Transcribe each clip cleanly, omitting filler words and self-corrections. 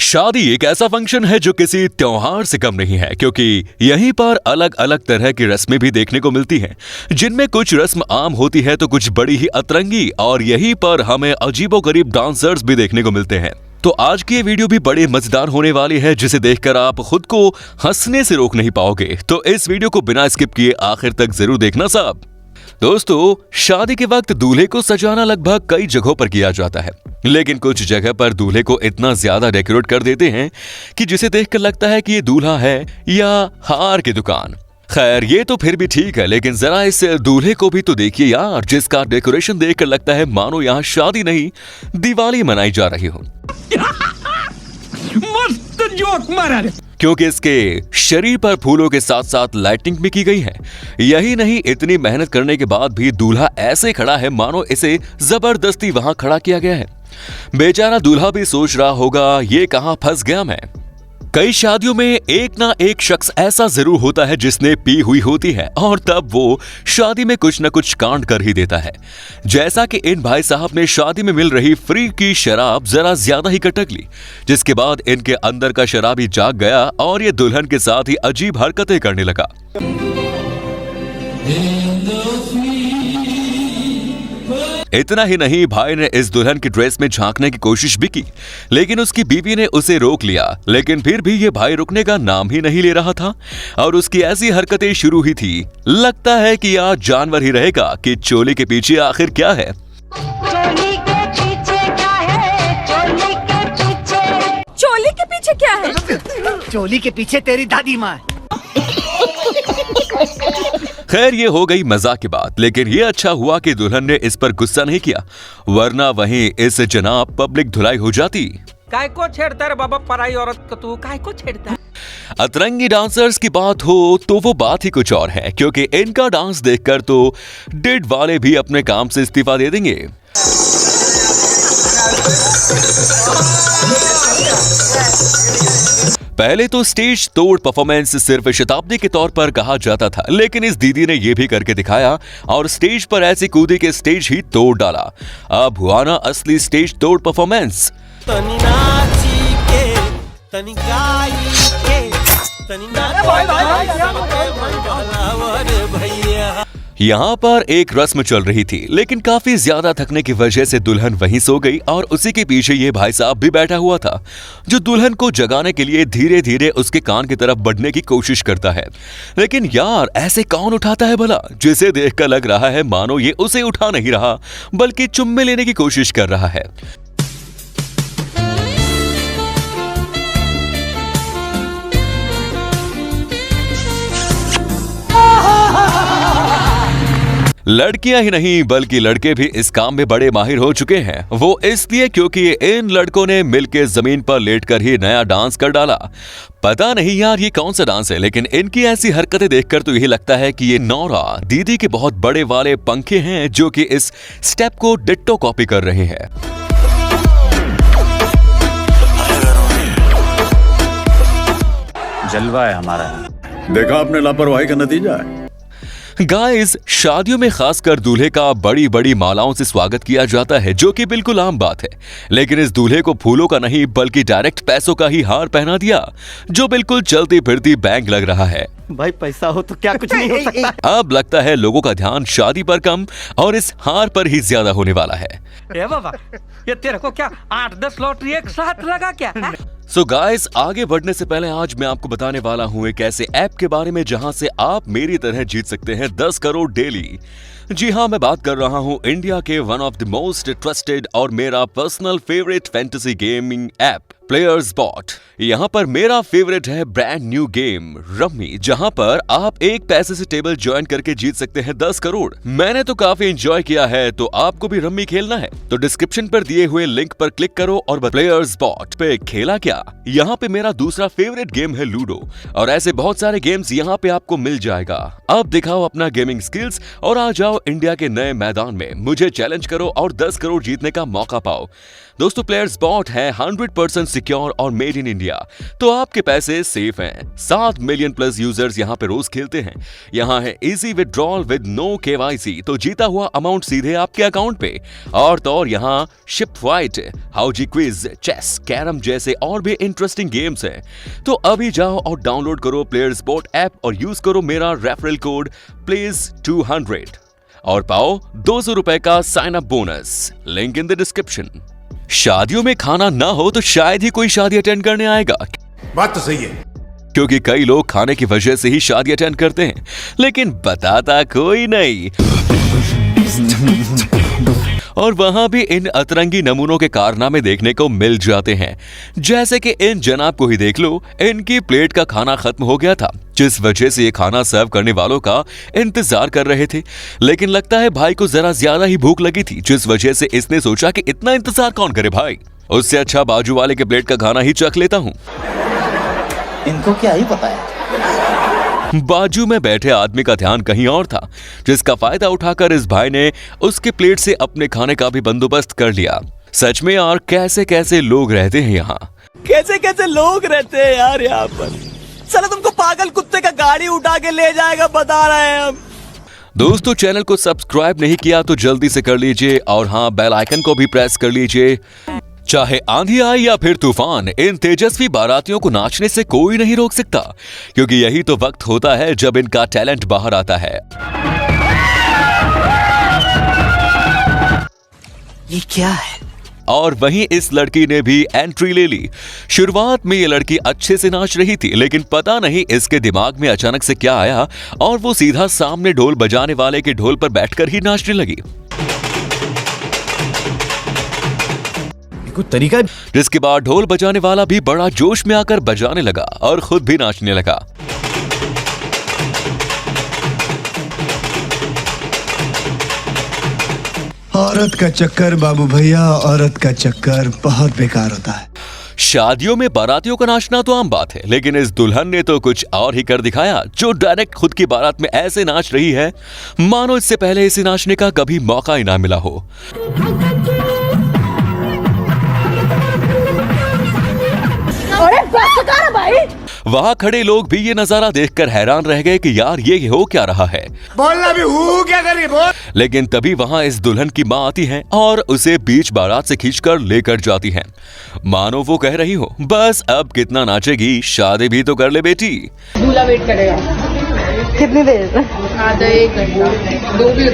शादी एक ऐसा फंक्शन है जो किसी त्योहार से कम नहीं है, क्योंकि यहीं पर अलग अलग तरह की रस्में भी देखने को मिलती हैं, जिनमें कुछ रस्म आम होती है तो कुछ बड़ी ही अतरंगी, और यहीं पर हमें अजीबोगरीब डांसर्स भी देखने को मिलते हैं। तो आज की ये वीडियो भी बड़ी मजेदार होने वाली है, जिसे देखकर आप खुद को हंसने से रोक नहीं पाओगे। तो इस वीडियो को बिना स्किप किए आखिर तक जरूर देखना साहब। दोस्तों, शादी के वक्त दूल्हे को सजाना लगभग कई जगहों पर किया जाता है, लेकिन कुछ जगह पर दूल्हे को इतना ज्यादा डेकोरेट कर देते हैं कि जिसे देखकर लगता है कि ये दूल्हा है या हार की दुकान। खैर, ये तो फिर भी ठीक है, लेकिन जरा इस दूल्हे को भी तो देखिए यार, जिसका डेकोरेशन देखकर लगता है मानो यहाँ शादी नहीं दिवाली मनाई जा रही हो। मस्त जोक मारा रे। क्योंकि इसके शरीर पर फूलों के साथ साथ लाइटिंग भी की गई है। यही नहीं, इतनी मेहनत करने के बाद भी दूल्हा ऐसे खड़ा है मानो इसे जबरदस्ती वहां खड़ा किया गया है। बेचारा दूल्हा भी सोच रहा होगा, ये कहां फंस गया मैं। कई शादियों में एक ना एक शख्स ऐसा जरूर होता है जिसने पी हुई होती है, और तब वो शादी में कुछ न कुछ कांड कर ही देता है। जैसा कि इन भाई साहब ने शादी में मिल रही फ्री की शराब जरा ज्यादा ही कटक ली, जिसके बाद इनके अंदर का शराबी जाग गया और ये दुल्हन के साथ ही अजीब हरकतें करने लगा। इतना ही नहीं, भाई ने इस दुल्हन की ड्रेस में झांकने की कोशिश भी की, लेकिन उसकी बीवी ने उसे रोक लिया। लेकिन फिर भी ये भाई रुकने का नाम ही नहीं ले रहा था, और उसकी ऐसी हरकतें शुरू ही थी। लगता है कि आज जानवर ही रहेगा कि चोली के पीछे आखिर क्या है। चोली के पीछे क्या है? चोली के पीछे, चोली के पीछे क्या है? चोली के पीछे तेरी दादी माँ। खैर, ये हो गई मजाक की बात, लेकिन ये अच्छा हुआ कि दुल्हन ने इस पर गुस्सा नहीं किया, वरना वहीं इस जनाब पब्लिक धुलाई हो जाती। काय को छेड़ता रे बाबा, पराई औरत को तू काय को छेड़ता है? अतरंगी डांसर्स की बात हो तो वो बात ही कुछ और है, क्योंकि इनका डांस देखकर तो डिड वाले भी अपने काम से इस्तीफा दे देंगे। पहले तो स्टेज तोड़ परफॉर्मेंस सिर्फ शताब्दी के तौर पर कहा जाता था, लेकिन इस दीदी ने यह भी करके दिखाया और स्टेज पर ऐसी कूदी के स्टेज ही तोड़ डाला। अब हुआ ना असली स्टेज तोड़ परफॉर्मेंस। यहाँ पर एक रस्म चल रही थी, लेकिन काफी ज्यादा थकने की वजह से दुल्हन वहीं सो गई, और उसी के पीछे ये भाई साहब भी बैठा हुआ था, जो दुल्हन को जगाने के लिए धीरे धीरे उसके कान की तरफ बढ़ने की कोशिश करता है। लेकिन यार, ऐसे कौन उठाता है भला, जिसे देखकर लग रहा है मानो ये उसे उठा नहीं रहा बल्कि चुम्मे लेने की कोशिश कर रहा है। लड़कियां ही नहीं बल्कि लड़के भी इस काम में बड़े माहिर हो चुके हैं। वो इसलिए क्योंकि इन लड़कों ने मिलकर जमीन पर लेटकर ही नया डांस कर डाला। पता नहीं यार ये कौन सा डांस है, लेकिन इनकी ऐसी हरकतें देखकर तो यही लगता है कि ये नौरा दीदी के बहुत बड़े वाले पंखे हैं, जो कि इस स्टेप को डिट्टो कॉपी कर रहे हैं। जलवा है हमारा। देखा आपने लापरवाही का नतीजा है। गाइस, शादियों में खासकर दूल्हे का बड़ी बड़ी मालाओं से स्वागत किया जाता है, जो कि बिल्कुल आम बात है, लेकिन इस दूल्हे को फूलों का नहीं बल्कि डायरेक्ट पैसों का ही हार पहना दिया, जो बिल्कुल चलती फिरती बैंक लग रहा है। भाई पैसा हो तो क्या कुछ नहीं हो सकता। अब लगता है लोगों का ध्यान शादी पर कम और इस हार पर ही ज्यादा होने वाला है। ए बाबा, ये तेरे को क्या 8-10 लॉटरी एक साथ लगा क्या? सो गाइस, आगे बढ़ने से पहले आज मैं आपको बताने वाला हूँ एक ऐसे ऐप के बारे में जहां से आप मेरी तरह जीत सकते हैं 10 करोड़ डेली। जी हाँ, मैं बात कर रहा हूँ इंडिया के one of the most trusted और मेरा personal favourite fantasy gaming app PlayerzPot. यहाँ पर मेरा फेवरेट है ब्रांड न्यू गेम रम्मी, जहाँ पर आप एक पैसे से टेबल ज्वाइन करके जीत सकते हैं 10 करोड़। मैंने तो काफी एंजॉय किया है, तो आपको भी रम्मी खेलना है तो डिस्क्रिप्शन पर दिए हुए लिंक पर क्लिक करो और प्लेयर्स बॉट पे खेला क्या। यहाँ पे मेरा दूसरा फेवरेट गेम है लूडो, और ऐसे बहुत सारे गेम्स यहाँ पे आपको मिल जाएगा। अब दिखाओ अपना गेमिंग स्किल्स और आ जाओ आओ इंडिया के नए मैदान में, मुझे चैलेंज करो और 10 करोड़ जीतने का मौका पाओ। दोस्तों प्लेयर स्पॉट है 100% सिक्योर और मेड इन इंडिया, तो आपके पैसे सेफ हैं। 7 मिलियन प्लस यूजर्स यहाँ पे रोज खेलते हैं। यहाँ है easy withdrawal with no KYC, तो जीता हुआ अमाउंट सीधे आपके अकाउंट पे। और तो और यहाँ ship fight, housie quiz, chess, carrom जैसे और भी इंटरेस्टिंग गेम्स हैं। तो अभी जाओ और डाउनलोड करो प्लेयर स्पॉट ऐप और यूज करो मेरा रेफरल कोड PLAYS200 और पाओ 200 रुपए का sign up bonus. Link in the description. शादियों में खाना ना हो तो शायद ही कोई शादी अटेंड करने आएगा। बात तो सही है, क्योंकि कई लोग खाने की वजह से ही शादी अटेंड करते हैं, लेकिन बताता कोई नहीं। और वहां भी इन अतरंगी नमूनों के कारनामे देखने को मिल जाते हैं। जैसे कि इन जनाब को ही देख लो, इनकी प्लेट का खाना खत्म हो गया था, जिस वजह से ये खाना सर्व करने वालों का इंतजार कर रहे थे। लेकिन लगता है भाई को जरा ज्यादा ही भूख लगी थी, जिस वजह से इसने सोचा कि इतना इंतजार कौन करे भाई, उससे अच्छा बाजू वाले के प्लेट का खाना ही चख लेता हूँ। इनको क्या ही पता है। बाजू में बैठे आदमी का ध्यान कहीं और था, जिसका फायदा उठाकर इस भाई ने उसके प्लेट से अपने खाने का भी बंदोबस्त कर लिया। सच में यार कैसे कैसे लोग रहते हैं यहाँ, कैसे कैसे लोग रहते हैं यार यहाँ पर। साला तुमको पागल कुत्ते का गाड़ी उठा के ले जाएगा, बता रहे हैं हम। दोस्तों चैनल को सब्सक्राइब नहीं किया तो जल्दी से कर लीजिए, और हाँ बेल आइकन को भी प्रेस कर लीजिए। चाहे आंधी आए या फिर तूफान, इन तेजस्वी बारातियों को नाचने से कोई नहीं रोक सकता, क्योंकि यही तो वक्त होता है जब इनका टैलेंट बाहर आता है। ये क्या है? और वहीं इस लड़की ने भी एंट्री ले ली। शुरुआत में ये लड़की अच्छे से नाच रही थी, लेकिन पता नहीं इसके दिमाग में अचानक से क्या आया और वो सीधा सामने ढोल बजाने वाले के ढोल पर बैठकर ही नाचने लगी। कुछ तरीका, जिसके बाद ढोल बजाने वाला भी बड़ा जोश में आकर बजाने लगा और खुद भी नाचने लगा। औरत का चक्कर बाबू भैया, औरत का चक्कर बहुत बेकार होता है। शादियों में बारातियों का नाचना तो आम बात है, लेकिन इस दुल्हन ने तो कुछ और ही कर दिखाया, जो डायरेक्ट खुद की बारात में ऐसे नाच रही है मानो इससे पहले इसे नाचने का कभी मौका ही ना मिला हो। अरे बस कर भाई। वहां खड़े लोग भी ये नजारा देखकर हैरान रह गए कि यार ये हो क्या रहा है। बोलना भी हूँ क्या करिए बोल। लेकिन तभी वहां इस दुल्हन की मां आती है और उसे बीच बारात से खींचकर लेकर जाती है। मानो वो कह रही हो, बस अब कितना नाचेगी, शादी भी तो कर ले बेटी। दूल्हा वेट करेगा कितनी देर? आधा 1 घंटा, 2 भी।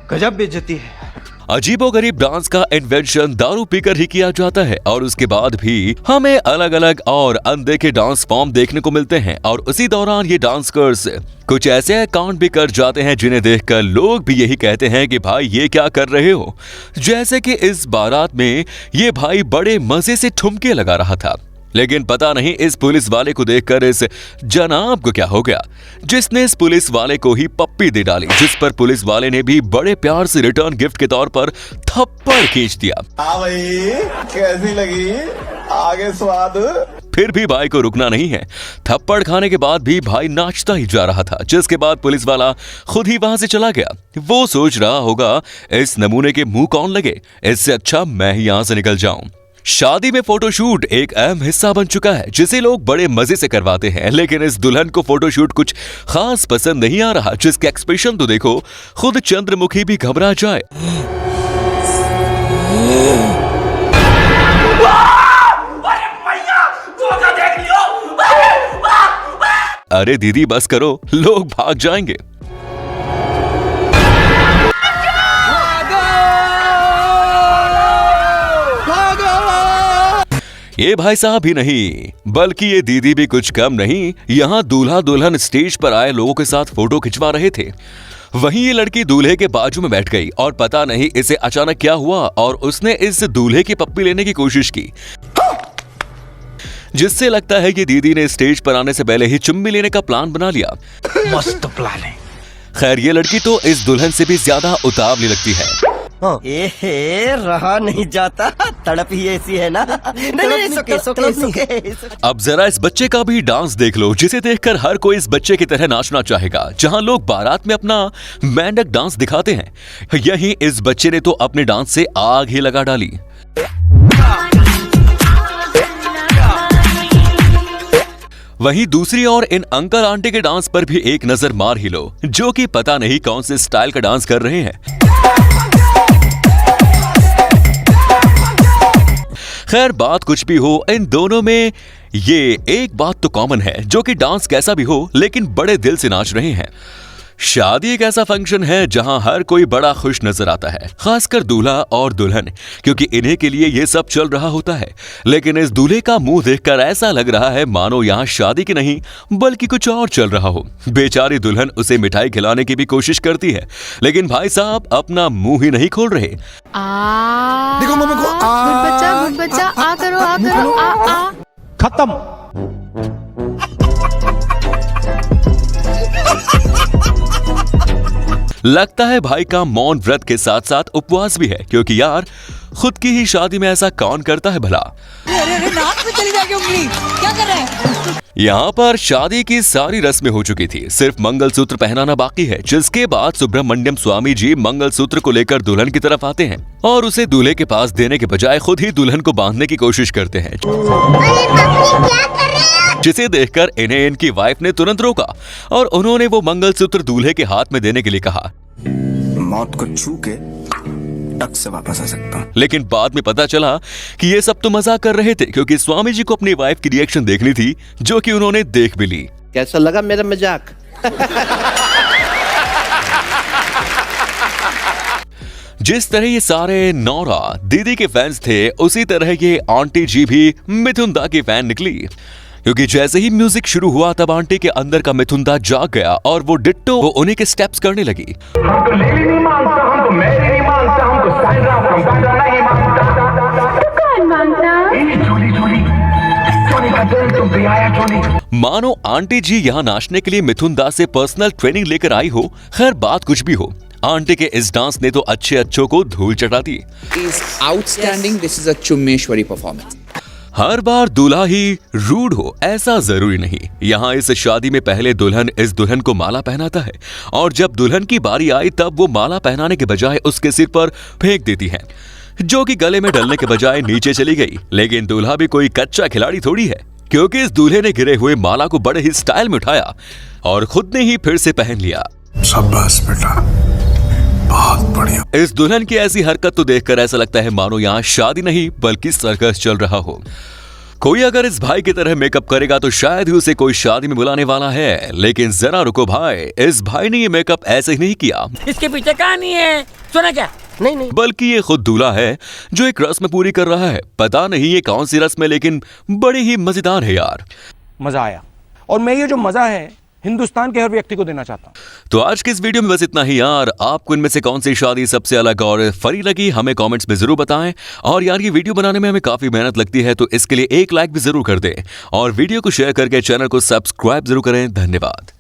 गजब बेइज्जती है। अजीबोगरीब डांस का इन्वेंशन दारू पीकर ही किया जाता है, और उसके बाद भी हमें अलग अलग और अनदेखे डांस फॉर्म देखने को मिलते हैं। और उसी दौरान ये डांसर्स कुछ ऐसे कांड भी कर जाते हैं जिन्हें देखकर लोग भी यही कहते हैं कि भाई ये क्या कर रहे हो। जैसे कि इस बारात में ये भाई बड़े मजे से ठुमके लगा रहा था, लेकिन पता नहीं इस पुलिस वाले को देखकर इस जनाब को क्या हो गया, जिसने इस पुलिस वाले को ही पप्पी दे डाली, जिस पर पुलिस वाले ने भी बड़े प्यार से रिटर्न गिफ्ट के तौर पर थप्पड़ खींच दिया। हाँ भाई, कैसी लगी आगे स्वाद? फिर भी भाई को रुकना नहीं है। थप्पड़ खाने के बाद भी भाई नाचता ही जा रहा था, जिसके बाद पुलिस वाला खुद ही वहां से चला गया। वो सोच रहा होगा इस नमूने के मुंह कौन लगे, इससे अच्छा मैं ही यहां से निकल जाऊं। शादी में फोटोशूट एक अहम हिस्सा बन चुका है, जिसे लोग बड़े मजे से करवाते हैं, लेकिन इस दुल्हन को फोटोशूट कुछ खास पसंद नहीं आ रहा, जिसके एक्सप्रेशन तो देखो, खुद चंद्रमुखी भी घबरा जाए। अरे दीदी बस करो, लोग भाग जाएंगे। ये भाई साहब ही नहीं, बल्कि ये दीदी भी कुछ कम नहीं। यहाँ दूल्हा दुल्हन स्टेज पर आए लोगों के साथ फोटो खिंचवा रहे थे। वहीं ये लड़की दूल्हे के बाजू में बैठ गई और पता नहीं इसे अचानक क्या हुआ और उसने इस दूल्हे की पप्पी लेने की कोशिश की, जिससे लगता है कि दीदी ने स्टेज पर आने से पहले ही चुम्मी लेने का प्लान बना लिया। मस्त प्लान है। खैर ये लड़की तो इस दुल्हन से भी ज्यादा उतावली लगती है। ए रहा नहीं जाता, तड़प ही ऐसी है ना। नहीं, सुके। अब जरा इस बच्चे का भी डांस देख लो, जिसे देखकर हर कोई इस बच्चे की तरह नाचना चाहेगा। जहां लोग बारात में अपना मेंढक डांस दिखाते हैं, यहीं इस बच्चे ने तो अपने डांस से आग ही लगा डाली। वहीं दूसरी ओर इन अंकल आंटी के डांस पर भी एक नजर मार ही लो, जो कि पता नहीं कौन से स्टाइल का डांस कर रहे हैं। खैर बात कुछ भी हो, इन दोनों में ये एक बात तो कॉमन है, जो कि डांस कैसा भी हो लेकिन बड़े दिल से नाच रहे हैं। शादी एक ऐसा फंक्शन है जहां हर कोई बड़ा खुश नजर आता है, खासकर दूल्हा और दुल्हन, क्योंकि इन्हीं के लिए ये सब चल रहा होता है। लेकिन इस दूल्हे का मुंह देखकर ऐसा लग रहा है मानो यहाँ शादी की नहीं बल्कि कुछ और चल रहा हो। बेचारी दुल्हन उसे मिठाई खिलाने की भी कोशिश करती है, लेकिन भाई साहब अपना मुंह ही नहीं खोल रहे। देखो मम्मी को गुड बच्चा आ करो आ। खत्म। लगता है भाई का मौन व्रत के साथ साथ उपवास भी है, क्योंकि यार खुद की ही शादी में ऐसा कौन करता है भला। नाक में चली जाएगी उंगली, क्या कर रहे हैं? यहाँ पर शादी की सारी रस्में हो चुकी थी, सिर्फ मंगलसूत्र पहनाना बाकी है, जिसके बाद सुब्रमण्यम स्वामी जी मंगलसूत्र को लेकर दुल्हन की तरफ आते हैं और उसे दूल्हे के पास देने के बजाय खुद ही दुल्हन को बांधने की कोशिश करते हैं, जिसे देखकर इन्हें इनकी वाइफ ने तुरंत रोका और उन्होंने वो मंगलसूत्र दूल्हे के हाथ में देने के लिए कहा। मौत को छू के टक से वापस आ सकता हूँ। लेकिन बाद में पता चला कि ये सब तो मजाक कर रहे थे, क्योंकि स्वामी जी को अपनी वाइफ की रिएक्शन देखनी थी, जो कि उन्होंने देख भी ली। कैसा लगा मेरा मजाक? जिस तरह ये सारे नौरा दीदी के फैंस थे, उसी तरह ये आंटी जी भी मिथुन दा की फैन निकली, क्योंकि जैसे ही म्यूजिक शुरू हुआ तब आंटी के अंदर का मिथुन दा जाग गया और वो डिट्टो वो उन्हीं के स्टेप्स करने लगी। हम तो लेली नहीं मानता, हम तो मेरी नहीं मानता, हम तो साइरा कंप्यूटर नहीं मानता। तो कौन मानता? झूली जोनी का दिल तुम भी आया जोनी। मानो आंटी जी यहाँ नाचने के लिए मिथुन दा से पर्सनल ट्रेनिंग लेकर आई हो। खैर बात कुछ भी हो, आंटी के इस डांस ने तो अच्छों को धूल चटा दी। आउटस्टैंडिंग, दिस इज अ चुम्मेश्वरी परफॉर्मेंस। हर बार दूल्हा ही रूड हो ऐसा जरूरी नहीं। यहाँ इस शादी में पहले दुल्हन इस दुल्हन को माला पहनाता है और जब दुल्हन की बारी आई तब वो माला पहनाने के बजाय उसके सिर पर फेंक देती है, जो कि गले में डलने के बजाय नीचे चली गई। लेकिन दूल्हा भी कोई कच्चा खिलाड़ी थोड़ी है, क्योंकि इस दूल्हे ने गिरे हुए माला को बड़े ही स्टाइल में उठाया और खुद ने ही फिर से पहन लिया। शाबाश बेटा, बहुत बढ़िया। इस दुल्हन की ऐसी हरकत तो देखकर ऐसा लगता है मानो यहाँ शादी नहीं बल्कि सर्कस चल रहा हो। कोई अगर इस भाई की तरह मेकअप करेगा तो शायद ही उसे कोई शादी में बुलाने वाला है। लेकिन जरा रुको भाई, इस भाई ने ये मेकअप ऐसे ही नहीं किया। इसके पीछे कहानी है, सुना क्या? नहीं। बल्कि ये खुद दूल्हा है जो एक रस्म पूरी कर रहा है। पता नहीं ये कौन सी रस्म है, लेकिन बड़ी ही मजेदार है यार। मजा आया और मैं ये जो मजा है हिंदुस्तान के हर व्यक्ति को देना चाहता हूं। तो आज की इस वीडियो में बस इतना ही यार। आपको इनमें से कौन सी शादी सबसे अलग और फनी लगी हमें कमेंट्स में जरूर बताएं। और यार ये वीडियो बनाने में हमें काफी मेहनत लगती है, तो इसके लिए एक लाइक भी जरूर कर दें और वीडियो को शेयर करके चैनल को सब्सक्राइब जरूर करें। धन्यवाद।